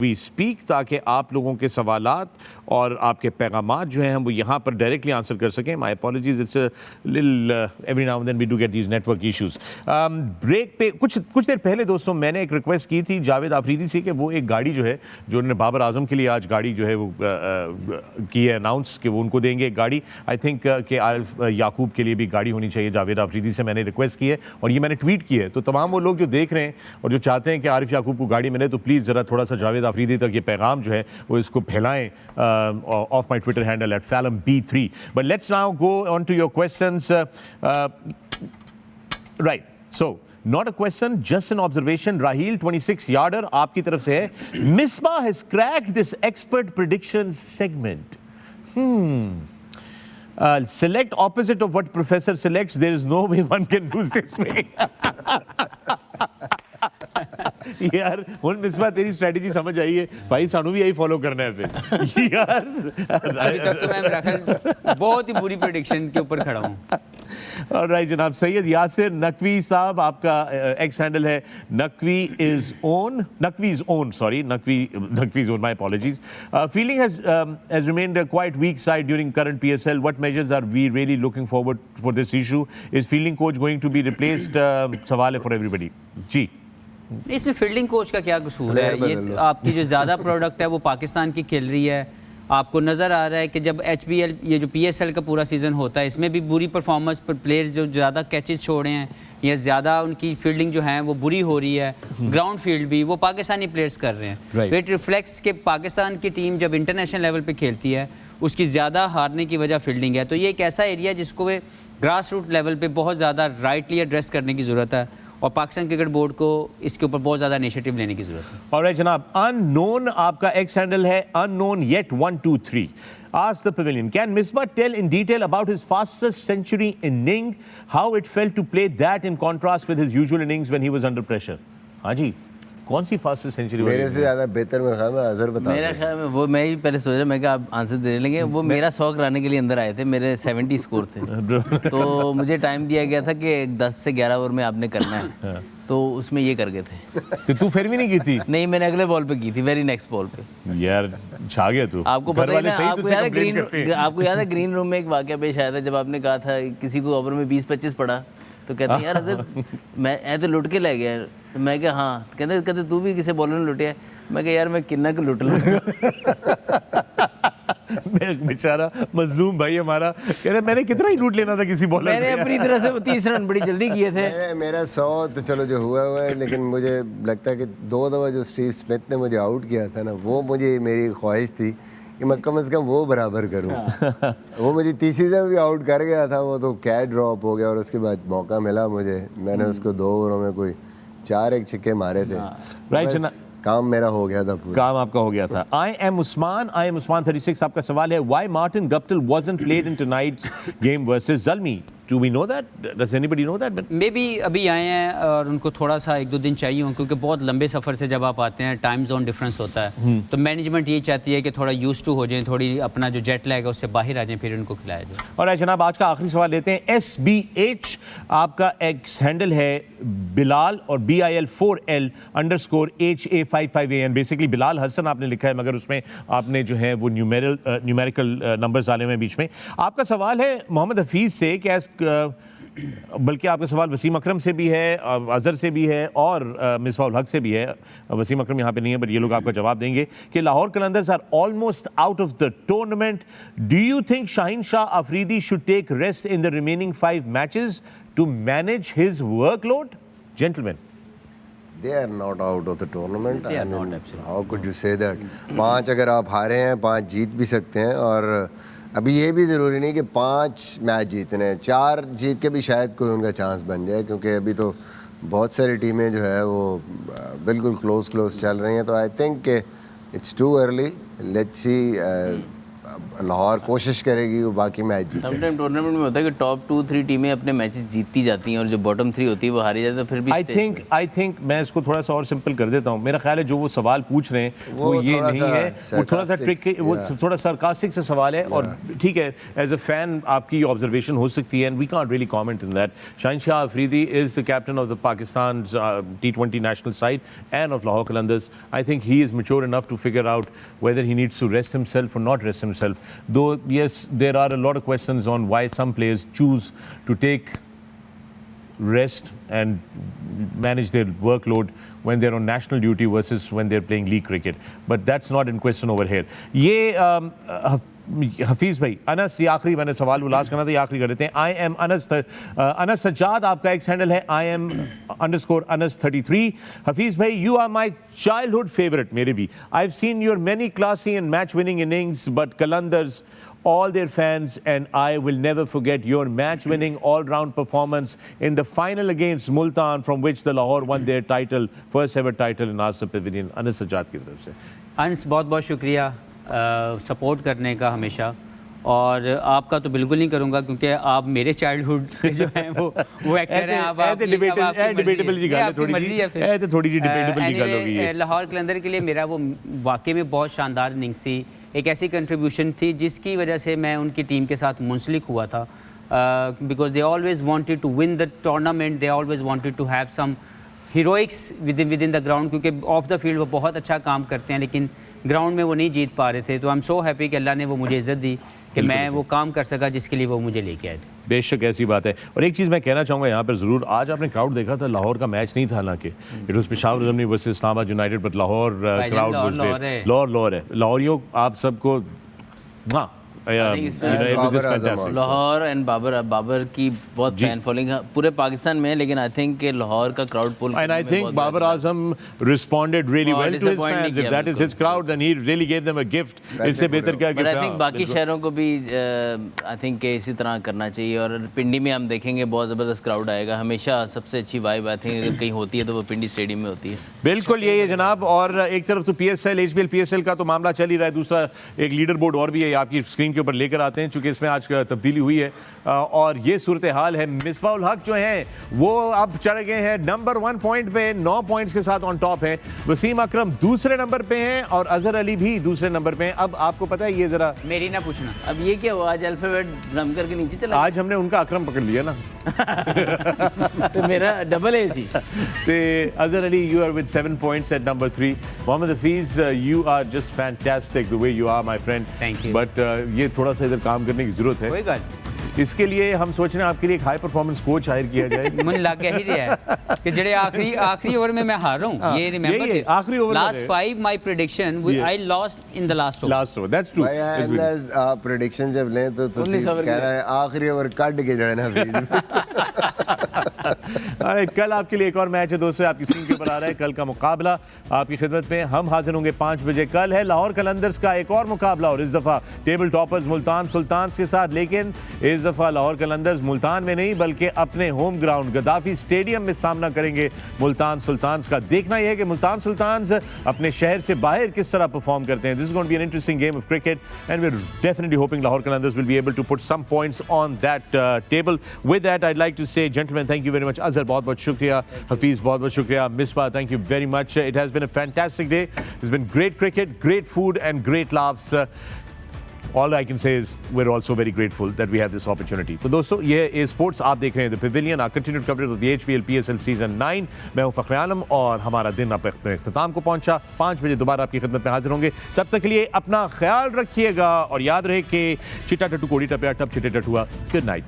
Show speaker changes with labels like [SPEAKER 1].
[SPEAKER 1] We speak, ताकि आप लोगों के सवालात और आपके पैगामात जो हैं हम वो यहाँ पर डायरेक्टली आंसर कर सकें. My apologies, it's lil every now and then we do get these network issues. Break पे कुछ देर पहले दोस्तों मैंने एक रिक्वेस्ट की थी जावेद आफरीदी से कि वो एक गाड़ी जो है जो उन्होंने बाबर आजम के लिए आज गाड़ी जो है वो की है अनाउंस कि वो उनको देंगे एक गाड़ी. आई थिंक कि आरिफ याकूब के लिए भी गाड़ी होनी चाहिए. जावेद आफरीदी से मैंने रिक्वेस्ट की है और ये मैंने ट्वीट की है. तो तमाम वो लोग जो देख रहे हैं और जो चाहते हैं कि आरिफ याकूब को गाड़ी मिले तो प्लीज़ ज़रा थोड़ा सा जावेद आफरीदी तक ये पैगाम जो है वो इसको फैलाएं of my Twitter handle @falamb3. But let's now go on to your questions. Right, so not a question, just an observation. Raheel 26 yarder आपकी तरफ से है. Misbah has cracked this expert prediction segment. Select opposite of what professor selects. There is no way one can lose this way. यार ਹੁਣ मिसबा तेरी strategy समझ आई है भाई, सानू भी यही फॉलो करना है फिर. यार
[SPEAKER 2] अभी तक तो मैं मेरा ख्याल बहुत ही बुरी प्रेडिक्शन के ऊपर खड़ा हूँ.
[SPEAKER 1] राइट जनाब. सैयद यासिर नकवी साहब आपका एक्स हैंडल है नकवीज own, my apologies. Fielding has remained a quite weak side during current PSL. What measures are we really looking forward for this issue? Is fielding coach going to be replaced? सवाल है for everybody. जी,
[SPEAKER 2] इसमें fielding coach का क्या कसूर है? ये आपकी जो ज़्यादा प्रोडक्ट है वो पाकिस्तान की खेल रही है. आपको नज़र आ रहा है कि जब HBL ये जो PSL का पूरा सीज़न होता है इसमें भी बुरी परफॉर्मेंस पर प्लेयर जो ज़्यादा कैचेस छोड़े हैं या ज़्यादा उनकी फील्डिंग जो है वो बुरी हो रही है. ग्राउंड फील्ड भी वो पाकिस्तानी प्लेयर्स कर रहे हैं. तो इट रिफ्लेक्ट्स कि पाकिस्तान की टीम जब इंटरनेशनल लेवल पे खेलती है उसकी ज़्यादा हारने की वजह फील्डिंग है. तो ये एक ऐसा एरिया जिसको वे ग्रास रूट लेवल पे बहुत ज़्यादा राइटली एड्रेस करने की ज़रूरत है और पाकिस्तान क्रिकेट बोर्ड को इसके ऊपर बहुत ज़्यादा इनिशिएटिव लेने की ज़रूरत है.
[SPEAKER 1] ऑलराइट जनाब. अननोन आपका एक्स हैंडल है unknown yet 123. Ask the pavilion, can Misbah tell in detail about his fastest century inning, how it felt to play that in contrast with his usual innings when he was under pressure? हाँ जी, कौन सी fastest century?
[SPEAKER 3] मेरे से ज़्यादा बेहतर मेरे ख्याल में अजहर बता.
[SPEAKER 4] मेरे ख्याल में वो मैं ही पहले सोच रहा, मैं क्या आप आंसर दे लेंगे. वो मेरा 100 कराने के लिए अंदर आए थे, मेरे 70 स्कोर थे. तो मुझे टाइम दिया गया था कि 10 से 11 ओवर में आपने करना है. तो उसमें ये कर गए थे.
[SPEAKER 1] तो तू फिर भी नहीं की थी?
[SPEAKER 4] नहीं, मैंने अगले बॉल पे की थी, वेरी नेक्स्ट बॉल पे.
[SPEAKER 1] यार छा गया तू.
[SPEAKER 4] आपको पता है ना, आपको याद है ग्रीन रूम में एक वाकया पेश आया था जब आपने कहा था किसी को ओवर में 20-25 पड़ा तो कहते हैं यार अजहर मैं तो लुट के ले गया. तो मैं क्या हाँ, कहते तू भी किसी बॉलर ने लुटिया. मैं क्या यार मैं किन्ना को लुट लूँगा.
[SPEAKER 1] बेचारा मजलूम भाई हमारा कह रहे मैंने कितना ही लूट लेना था किसी बॉलर.
[SPEAKER 4] मैंने अपनी तरह से 30 रन बड़ी जल्दी किए थे.
[SPEAKER 3] मेरा 100 तो चलो जो हुआ है, लेकिन मुझे लगता है कि 2 दफ़ा जो स्टीव स्मिथ ने मुझे आउट किया था ना, वो मुझे मेरी ख्वाहिश थी कि मैं कम से कम वो बराबर करूं. वो मुझे तीसरी दफ़ा भी आउट कर गया था, वो तो कैच ड्रॉप हो गया और उसके बाद मौका मिला मुझे. मैंने उसको 2 ओवरों में कोई 4 छक्के मारे थे.
[SPEAKER 1] राइट,
[SPEAKER 3] काम मेरा हो गया था पूरा.
[SPEAKER 1] काम आपका हो गया था. आई एम उस्मान 36 आपका सवाल है why Martin Guptill wasn't played in tonight's game versus Zalmi. Do we know that? Does anybody know that?
[SPEAKER 2] Maybe अभी आए हैं और उनको थोड़ा सा 1-2 दिन चाहिए हों क्योंकि बहुत लंबे सफ़र से जब आप आते हैं टाइम जोन डिफरेंस होता है. तो मैनेजमेंट ये चाहती है कि थोड़ा यूज टू हो जाएं, थोड़ी अपना जो जेट लैग है उससे बाहर आ जाएं, फिर उनको खिलाया जाए.
[SPEAKER 1] और जनाब आज का आखिरी सवाल लेते हैं. SBH आपका एक्स हैंडल है बिलाल और BIL4L _HA55AN. Basically Bilal Hasan आपने लिखा है मगर उसमें आपने जो है वो न्यूमेरिकल नंबर्स डाले हुए हैं बीच में. आपका सवाल है मोहम्मद हफीज़ से कि बल्कि आपका सवाल वसीम अकरम से भी है, अजहर से भी है और मिसबाह हक से भी है. वसीम अकरम यहाँ पे नहीं है बट ये लोग आपका जवाब देंगे कि Lahore Qalandars are almost out of the tournament. Do you think Shaheen Shah Afridi should take rest in the remaining 5 matches to manage his workload? Gentleman,
[SPEAKER 3] They are not out of the tournament. I mean, how could you say that? 5 अगर आप हारे हैं 5 जीत भी सकते हैं. और अभी ये भी ज़रूरी नहीं कि 5 मैच जीतने हैं, 4 जीत के भी शायद कोई उनका चांस बन जाए क्योंकि अभी तो बहुत सारी टीमें जो है वो बिल्कुल क्लोज चल रही हैं. तो I think it's too early. Let's see Lahore कोशिश करेगी वो बाकी मैच जीते।
[SPEAKER 4] समटाइम टूर्नामेंट में होता है कि टॉप 2-3 टीमें अपने मैचेस जीतती जाती हैं और जो बॉटम 3 होती है वो हारी जाती है, तो फिर भी
[SPEAKER 1] आई थिंक मैं इसको थोड़ा सा और सिंपल कर देता हूँ। मेरा ख्याल है जो वो सवाल पूछ रहे हैं वो ये नहीं है, वो थोड़ा सा ट्रिक, वो थोड़ा सरकास्टिक से सवाल है और ठीक है, एज अ फैन आपकी ऑब्जर्वेशन हो सकती है and we can't really comment in that. Shahanshah Afridi is the captain of the Pakistan T20 national side and of Lahore Qalandars. I think he is mature enough to figure out whether he needs to rest himself or not rest himself. Though, yes, there are a lot of questions on why some players choose to take rest and manage their workload when they're on national duty versus when they're playing league cricket. But that's not in question over here. ये हफीज़ भाई, अनस, ये आखिरी मैंने सवाल last करना था, ये आखिरी कर देते हैं। आई एम अनस, अनस सज्जाद आपका एक्स हैंडल है, IM_Anas33। हफीज़ भाई, you are my childhood favourite, मेरे भी। I have seen your many classy and match winning innings, but Qalandars all their fans and I will never forget your match-winning all-round performance in the final against Multan, from which the Lahore won their title, first-ever title in Asif Pavilion. Anas Sajjad की तरफ से
[SPEAKER 2] अनस, बहुत बहुत शुक्रिया support करने का हमेशा, और आपका तो बिल्कुल नहीं करूँगा क्योंकि आप मेरे चाइल्डहुड के जो हैं वो एक्टर हैं। आप
[SPEAKER 1] डिबेटेबल जी गाल थोड़ी
[SPEAKER 2] मर्जी है, फिर
[SPEAKER 1] थोड़ी जी डिबेटेबल जी गाल होगी ये।
[SPEAKER 2] लाहौर कलंदर के लिए मेरा वो वाकई में बहुत शानदार इनिंग्स थी, एक ऐसी कंट्रीब्यूशन थी जिसकी वजह से मैं उनकी टीम के साथ मुंसलिक हुआ था, because they always wanted to win the tournament, they always wanted to have some heroics within the ground, क्योंकि ऑफ द फील्ड वो बहुत अच्छा काम करते हैं लेकिन ग्राउंड में वो नहीं जीत पा रहे थे। तो आई एम सो हैप्पी कि अल्लाह ने वो मुझे इज़्ज़त दी कि मैं वो काम कर सका जिसके लिए वो मुझे लेके आए थे।
[SPEAKER 1] बेशक ऐसी बात है। और एक चीज़ मैं कहना चाहूँगा यहाँ पर ज़रूर, आज आपने क्राउड देखा था, लाहौर का मैच नहीं था हालांकि, it was Peshawar Zalmi versus Islamabad United, but Lahore crowd Lahore है। लाहौरियों आप सबको
[SPEAKER 4] लाहौर एंड बाबर की बहुत फैन फॉलोइंग पूरे पाकिस्तान में है, लेकिन आई थिंक कि लाहौर का crowd pull,
[SPEAKER 1] and I think Babar Azam responded really well to his fans. If that is his crowd, then he really gave them a gift. इससे बेहतर क्या गिफ्ट?
[SPEAKER 4] But I think बाकी शहरों को भी I think कि इसी तरह करना चाहिए, और पिंडी में हम देखेंगे बहुत ज़बरदस्त क्राउड आएगा। हमेशा सबसे अच्छी वाइब आई थिंक अगर कहीं होती है तो वो पिंडी स्टेडियम में होती है।
[SPEAKER 1] बिल्कुल यही है जनाब। और एक तरफ तो PSL HBL PSL का तो मामला चल ही रहा है, दूसरा एक लीडर बोर्ड और भी है, आपकी स्क्रीन के ऊपर लेकर आते हैं चूंकि इसमें आज तब्दीली हुई है और ये सूरत हाल है। मिसबाहुल हक जो हैं वो अब चढ़ गए हैं नंबर 1 पॉइंट पे, 9 पॉइंट्स के साथ ऑन टॉप है। वसीम अकरम दूसरे नंबर पे हैं और अजहर अली भी दूसरे नंबर पे हैं। अब आपको पता है, ये जरा
[SPEAKER 2] मेरी ना पूछना,
[SPEAKER 4] अब ये क्या हुआ, आज अल्फाबेट ड्रम करके नीचे चला,
[SPEAKER 1] आज हमने उनका अकरम पकड़ लिया ना
[SPEAKER 4] तो मेरा डबल है इसी।
[SPEAKER 1] Azhar Ali, you are with 7 points at number 3. Mohammad Hafiz, you are just fantastic the way you are, my friend.
[SPEAKER 2] Thank you.
[SPEAKER 1] But ये थोड़ा सा इधर काम करने की जरूरत है।
[SPEAKER 2] कोई बात,
[SPEAKER 1] इसके लिए हम सोच रहे हैं आपके लिए एक हाई परफॉर्मेंस कोच हायर किया जाए।
[SPEAKER 2] मुझे लग गया ही रहा है कि जड़े आखिरी ओवर में मैं हार रहा हूं, ये रिमेंबर
[SPEAKER 1] आखिरी over
[SPEAKER 2] last 5 my prediction I lost in the last over.
[SPEAKER 1] That's true.
[SPEAKER 3] आप प्रेडिक्शन जब लें तो कह रहा है आखिरी ओवर काट के जड़े ना।
[SPEAKER 1] अरे कल आपके लिए एक और मैच है दोस्तों, आपकी स्क्रीन के ऊपर आ रहा है। कल का मुकाबला आपकी खिदमत में हम हाजिर होंगे 5 बजे। कल है लाहौर कलंदर्स का एक और मुकाबला और इस दफा टेबल टॉपर्स मुल्तान सुल्तान्स के साथ, लेकिन इस दफा लाहौर कलंदर्स मुल्तान में नहीं बल्कि अपने होम ग्राउंड गद्दाफी स्टेडियम में सामना करेंगे मुल्तान सुल्तान्स का। देखना यह है कि मुल्तान सुल्तान्स अपने शहर से बाहर किस तरह परफॉर्म करते हैं। This is going to be an interesting game of cricket and we are definitely hoping Lahore Qalandars will be able to put some points on that table. With that I like to say gentleman, thank you very much. Azhar बहुत बहुत शुक्रिया, हफीज बहुत बहुत शुक्रिया, Misbah thank you very much. It has been a fantastic day, it's been great cricket, great food and great laughs. All I can say is we're also very grateful that we have this opportunity. तो दोस्तों ये is sports, आप देख रहे हैं The Pavilion, our continued coverage of the HPL PSL Season 9। मैं हूं फखर आलम और हमारा दिन अब अपने इख्तिताम को पहुंचा। 5 बजे दोबारा आपकी खिदमत में हाजिर होंगे। तब तक के लिए अपना ख्याल रखिएगा और याद रहे कि चिट्टा टट्टू कोड़ी टपया टप चिट्टे टटुआ। Good night.